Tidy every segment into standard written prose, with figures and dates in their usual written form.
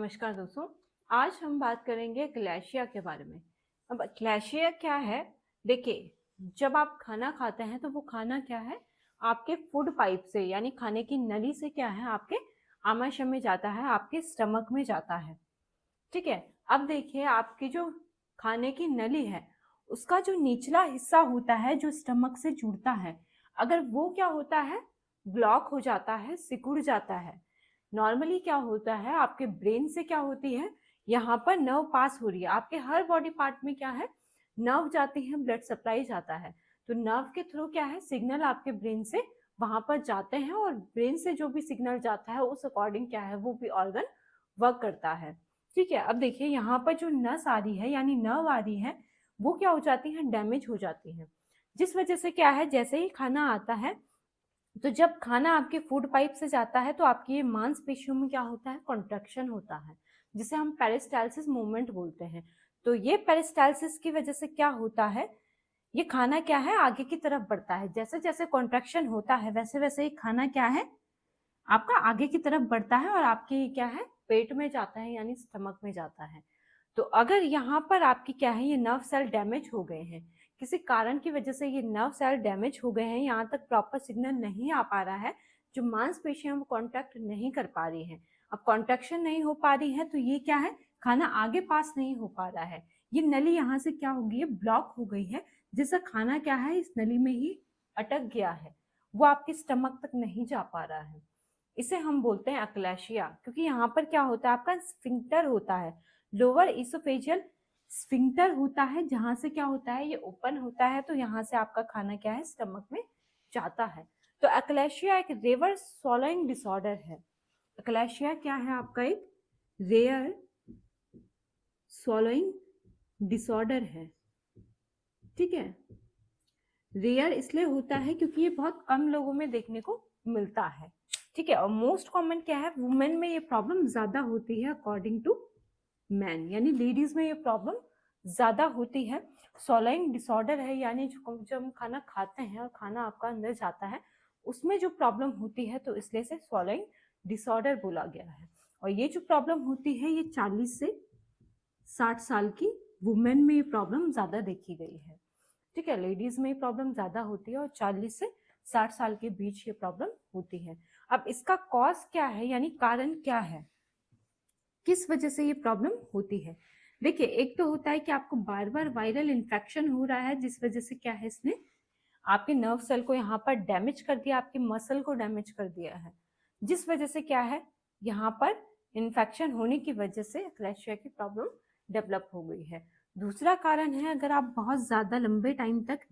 नमस्कार दोस्तों। आज हम बात करेंगे क्लैशिया के बारे में। अब क्लैशिया क्या है? देखिए, जब आप खाना खाते हैं तो वो खाना क्या है, आपके फूड पाइप से यानी खाने की नली से क्या है, आपके आमाशय में जाता है, आपके स्टमक में जाता है। ठीक है। अब देखिए, आपकी जो खाने की नली है उसका जो निचला हिस्सा होता है जो स्टमक से जुड़ता है, अगर वो क्या होता है, ब्लॉक हो जाता है, सिकुड़ जाता है। नॉर्मली क्या होता है, आपके ब्रेन से क्या होती है, यहाँ पर नर्व पास हो रही है, आपके हर बॉडी पार्ट में क्या है, नर्व जाती है, ब्लड सप्लाई जाता है। तो नर्व के थ्रू क्या है, सिग्नल आपके ब्रेन से वहां पर जाते हैं और ब्रेन से जो भी सिग्नल जाता है उस अकॉर्डिंग क्या है, वो भी ऑर्गन वर्क करता है। ठीक है। अब देखिए, यहाँ पर जो नस आ रही है यानी नर्व आ रही है, वो क्या हो जाती है, डैमेज हो जाती है। जिस वजह से क्या है, जैसे ही खाना आता है, तो जब खाना आपके फूड पाइप से जाता है तो आपकी ये मांसपेशियों में क्या होता है, कॉन्ट्रैक्शन होता है, जिसे हम पेरिस्टाल्सिस मूवमेंट बोलते हैं। तो ये पेरिस्टाल्सिस की वजह से क्या होता है, ये खाना क्या है, आगे की तरफ बढ़ता है। जैसे जैसे कॉन्ट्रैक्शन होता है वैसे वैसे ही खाना क्या है, आपका आगे की तरफ बढ़ता है और आपके क्या है, पेट में जाता है यानी स्टमक में जाता है। तो अगर यहाँ पर आपकी क्या है, ये नर्व सेल डैमेज हो गए हैं, किसी कारण की वजह से ये नर्व सेल डैमेज हो गए हैं, यहाँ तक प्रॉपर सिग्नल नहीं आ पा रहा है, जो मांसपेशियां वो कॉन्ट्रैक्ट नहीं कर पा रही हैं। अब कॉन्ट्रैक्शन नहीं हो पा रही है तो ये क्या है, खाना आगे पास नहीं हो पा रहा है। ये नली यहाँ से क्या हो गई है, ब्लॉक हो गई है, जिससे खाना क्या है, इस नली में ही अटक गया है, वो आपके स्टमक तक नहीं जा पा रहा है। इसे हम बोलते हैं अक्लैशिया, क्योंकि यहाँ पर क्या होता है, आपका स्फिंक्टर होता है, लोअर इसोफेजियल स्फिंक्टर होता है, जहां से क्या होता है, ये ओपन होता है, तो यहाँ से आपका खाना क्या है, स्टमक में जाता है। तो अक्लैशिया एक रेयर स्वॉलोइंग डिसऑर्डर है। अक्लैशिया क्या है, आपका एक रेयर स्वॉलोइंग डिसऑर्डर है। ठीक है। रेयर इसलिए होता है क्योंकि ये बहुत कम लोगों में देखने को मिलता है। ठीक है। और मोस्ट कॉमन क्या है, वुमेन में ये प्रॉब्लम ज्यादा होती है अकॉर्डिंग टू मैन, यानी लेडीज में ये प्रॉब्लम ज्यादा होती है। स्वॉलोइंग डिसऑर्डर है, यानी जब हम खाना खाते हैं और खाना आपका अंदर जाता है, उसमें जो प्रॉब्लम होती है, तो इसलिए से स्वॉलोइंग डिसऑर्डर बोला गया है। और ये जो प्रॉब्लम होती है, ये 40 से 60 साल की वुमेन में ये प्रॉब्लम ज्यादा देखी गई है। ठीक है। लेडीज में प्रॉब्लम ज्यादा होती है और 40 से 60 साल के बीच ये प्रॉब्लम होती है। अब इसका कॉज क्या है, यानी कारण क्या है, किस वजह से ये प्रॉब्लम होती है? देखिए, एक तो होता है कि आपको बार बार वायरल इन्फेक्शन हो रहा है, जिस वजह से क्या है, इसने आपके नर्व सेल को यहाँ पर डैमेज कर दिया, आपके मसल को डैमेज कर दिया है, जिस वजह से क्या है, यहाँ पर इन्फेक्शन होने की वजह से अक्लैशिया की प्रॉब्लम डेवलप हो गई है। दूसरा कारण है, अगर आप बहुत ज्यादा लंबे टाइम तक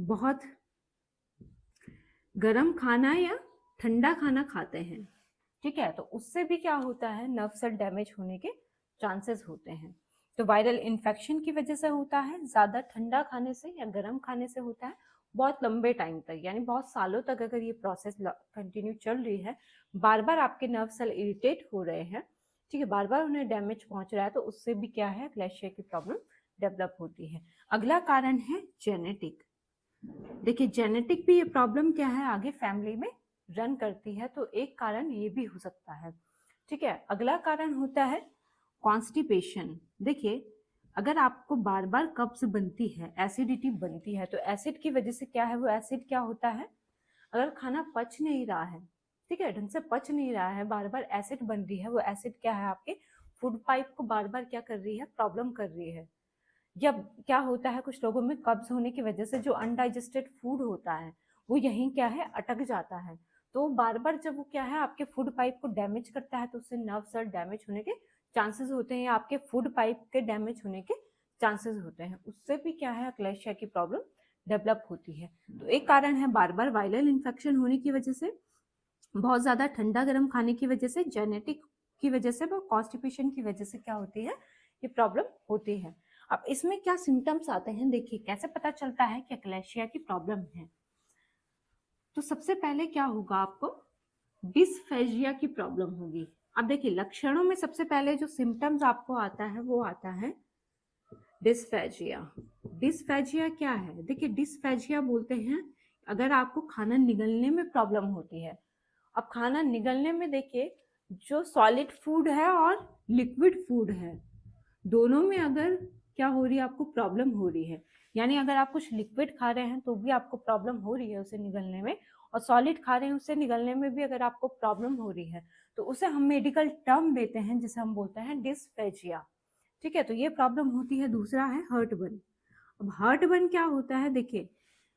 बहुत गर्म खाना या ठंडा खाना खाते हैं, ठीक है, तो उससे भी क्या होता है, नर्व सेल डैमेज होने के चांसेस होते हैं। तो वायरल इन्फेक्शन की वजह से होता है, ज्यादा ठंडा खाने से या गर्म खाने से होता है, बहुत लंबे टाइम तक यानी बहुत सालों तक अगर ये प्रोसेस कंटिन्यू चल रही है, बार बार आपके नर्व सेल इरिटेट हो रहे हैं, ठीक है, बार बार उन्हें डैमेज पहुंच रहा है, तो उससे भी क्या है, अक्लैशिया की प्रॉब्लम डेवलप होती है। अगला कारण है जेनेटिक। देखिए, जेनेटिक भी ये प्रॉब्लम क्या है, आगे फैमिली में रन करती है, तो एक कारण ये भी हो सकता है। ठीक है। अगला कारण होता है कॉन्स्टिपेशन। देखिए, अगर आपको बार बार कब्ज बनती है, एसिडिटी बनती है, तो एसिड की वजह से क्या है, वो एसिड क्या होता है, अगर खाना पच नहीं रहा है, ठीक है, ढंग से पच नहीं रहा है, बार बार एसिड बन रही है, वो एसिड क्या है, आपके फूड पाइप को बार बार क्या कर रही है, प्रॉब्लम कर रही है। या क्या होता है, कुछ लोगों में कब्ज होने की वजह से जो अनडाइजेस्टेड फूड होता है वो यहीं क्या है, अटक जाता है, तो बार बार जब वो क्या है, आपके फूड पाइप को डैमेज करता है, तो उससे नर्व सेल डैमेज होने के चांसेस होते हैं, या आपके फूड पाइप के डैमेज होने के चांसेस होते हैं, उससे भी क्या है, अक्लैशिया की प्रॉब्लम डेवलप होती है। तो एक कारण है बार बार वायरल इन्फेक्शन होने की वजह से, बहुत ज्यादा ठंडा गर्म खाने की वजह से, जेनेटिक की वजह से, वो कॉन्स्टिपेशन की वजह से क्या होती है, ये प्रॉब्लम होती है। अब इसमें क्या सिम्टम्स आते हैं, देखिए कैसे पता चलता है कि अक्लैशिया की प्रॉब्लम है। तो सबसे पहले क्या होगा, आपको डिस्फेजिया की प्रॉब्लम होगी। अब देखिए, लक्षणों में सबसे पहले जो सिम्टम्स आपको आता है वो आता है डिस्फेजिया। डिस्फेजिया क्या है, देखिए डिस्फेजिया बोलते हैं अगर आपको खाना निगलने में प्रॉब्लम होती है। अब खाना निगलने में देखिए, जो सॉलिड फूड है और लिक्विड फूड है, दोनों में अगर क्या हो रही है, आपको प्रॉब्लम हो रही है, यानी अगर आप कुछ लिक्विड खा रहे हैं तो भी आपको प्रॉब्लम हो रही है उसे निगलने में, और सॉलिड खा रहे हैं उससे निगलने में भी अगर आपको प्रॉब्लम हो रही है, तो उसे हम मेडिकल टर्म देते हैं जिसे हम बोलते हैं डिस्फेजिया। ठीक है, तो ये प्रॉब्लम होती है। दूसरा है हर्टबर्न। अब हर्टबर्न क्या होता है, देखिए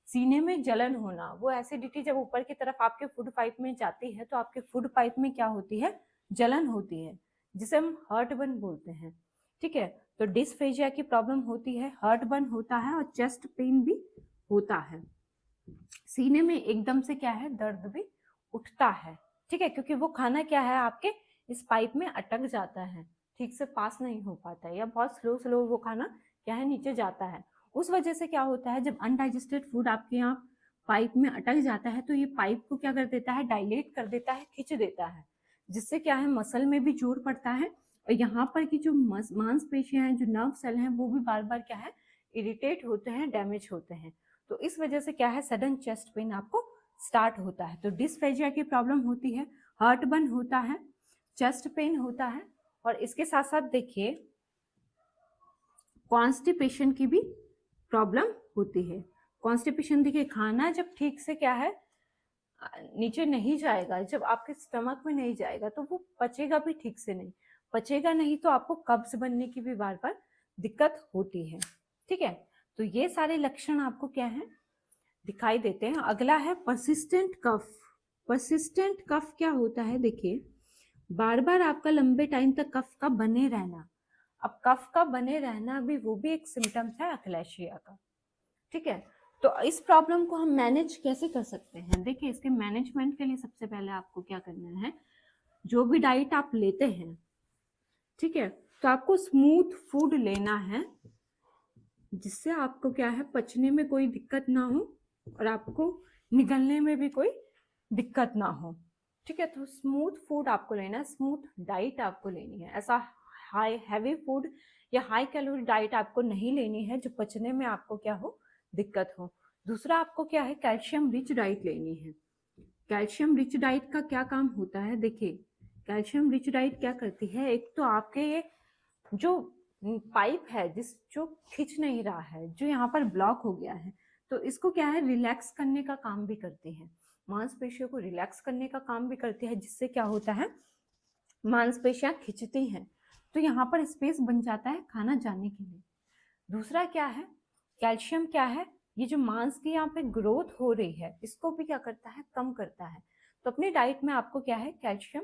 सीने में जलन होना, वो एसिडिटी जब ऊपर की तरफ आपके फूड पाइप में जाती है तो आपके फूड पाइप में क्या होती है, जलन होती है, जिसे हम हर्टबर्न बोलते हैं। ठीक है, तो डिस्फेजिया की प्रॉब्लम होती है, हर्टबर्न होता है और चेस्ट पेन भी होता है। सीने में एकदम से क्या है, दर्द भी उठता है। ठीक है, क्योंकि वो खाना क्या है आपके इस पाइप में अटक जाता है, ठीक से पास नहीं हो पाता है, या बहुत स्लो स्लो वो खाना क्या है नीचे जाता है। उस वजह से क्या होता है, जब अनडाइजेस्टेड फूड आपके यहाँ पाइप में अटक जाता है तो ये पाइप को क्या कर देता है, डायलेट कर देता है, खींच देता है, जिससे क्या है मसल में भी जोर पड़ता है, और यहाँ पर की जो मांसपेशियां हैं, जो नर्व सेल हैं, वो भी बार बार क्या है इरिटेट होते हैं, डैमेज होते हैं। तो इस वजह से क्या है सडन चेस्ट पेन आपको स्टार्ट होता है। तो डिस्फेजिया की प्रॉब्लम होती है, हार्टबर्न होता है, चेस्ट पेन होता है, और इसके साथ साथ देखिए कॉन्स्टिपेशन की भी प्रॉब्लम होती है। कॉन्स्टिपेशन देखिए, खाना जब ठीक से क्या है नीचे नहीं जाएगा, जब आपके स्टमक में नहीं जाएगा तो वो पचेगा भी ठीक से नहीं, पचेगा नहीं तो आपको कब्ज बनने की भी बार बार दिक्कत होती है। ठीक है, तो ये सारे लक्षण आपको क्या है दिखाई देते हैं। अगला है परसिस्टेंट कफ। परसिस्टेंट कफ क्या होता है, देखिए बार बार आपका लंबे टाइम तक कफ का बने रहना। अब कफ का बने रहना भी वो भी एक सिम्टम्स है अक्लेशिया का। ठीक है, तो इस प्रॉब्लम को हम मैनेज कैसे कर सकते हैं, देखिए इसके मैनेजमेंट के लिए सबसे पहले आपको क्या करना है, जो भी डाइट आप लेते हैं, ठीक है, तो आपको स्मूथ फूड लेना है, जिससे आपको क्या है पचने में कोई दिक्कत ना हो और आपको निगलने में भी कोई दिक्कत ना हो। ठीक है, तो स्मूथ फूड आपको लेना है, स्मूथ डाइट आपको लेनी है। ऐसा हाई हैवी फूड या हाई कैलोरी डाइट आपको नहीं लेनी है जो पचने में आपको क्या हो दिक्कत हो। दूसरा आपको क्या है कैल्शियम रिच डाइट लेनी है। कैल्शियम रिच डाइट का क्या काम होता है, देखिए कैल्शियम रिच डाइट क्या करती है, एक तो आपके ये जो पाइप है जो खींच नहीं रहा है, जो यहाँ पर ब्लॉक हो गया है, तो इसको क्या है रिलैक्स करने का काम भी करती है, मांसपेशियों को रिलैक्स करने का काम भी करती है, जिससे क्या होता है मांसपेशियां खिंचती हैं, तो यहाँ पर स्पेस बन जाता है खाना जाने के लिए। दूसरा क्या है, कैल्शियम क्या है, ये जो मांस की यहाँ पे ग्रोथ हो रही है इसको भी क्या करता है कम करता है। तो अपनी डाइट में आपको क्या है कैल्शियम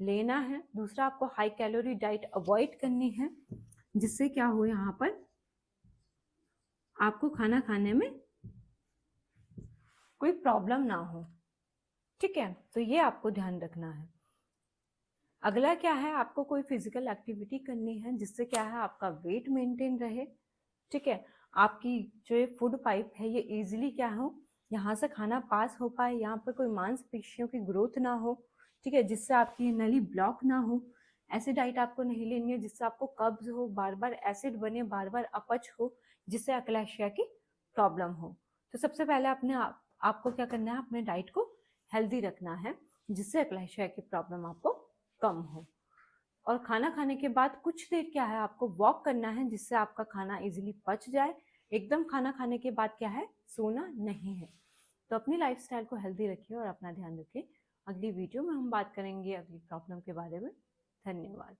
लेना है। दूसरा आपको हाई कैलोरी डाइट अवॉइड करनी है, जिससे क्या हो यहाँ पर आपको खाना खाने में कोई प्रॉब्लम ना हो। ठीक है, तो ये आपको ध्यान रखना है। अगला क्या है, आपको कोई फिजिकल एक्टिविटी करनी है जिससे क्या है आपका वेट मेंटेन रहे। ठीक है, आपकी जो ये फूड पाइप है ये इजीली क्या हो यहाँ से खाना पास हो पाए, यहाँ पर कोई मांसपेशियों की ग्रोथ ना हो। ठीक है, जिससे आपकी नली ब्लॉक ना हो। ऐसी डाइट आपको नहीं लेनी है जिससे आपको कब्ज हो, बार बार एसिड बने, बार बार अपच हो, जिससे अक्लेशिया की प्रॉब्लम हो। तो सबसे पहले आपको क्या करना है, अपने डाइट को हेल्दी रखना है, जिससे अक्लेशिया की प्रॉब्लम आपको कम हो। और खाना खाने के बाद कुछ देर क्या है आपको वॉक करना है, जिससे आपका खाना इजीली पच जाए। एकदम खाना खाने के बाद क्या है सोना नहीं है। तो अपनी लाइफस्टाइल को हेल्दी रखिए और अपना ध्यान रखिए। अगली वीडियो में हम बात करेंगे अगली प्रॉब्लम के बारे में। धन्यवाद।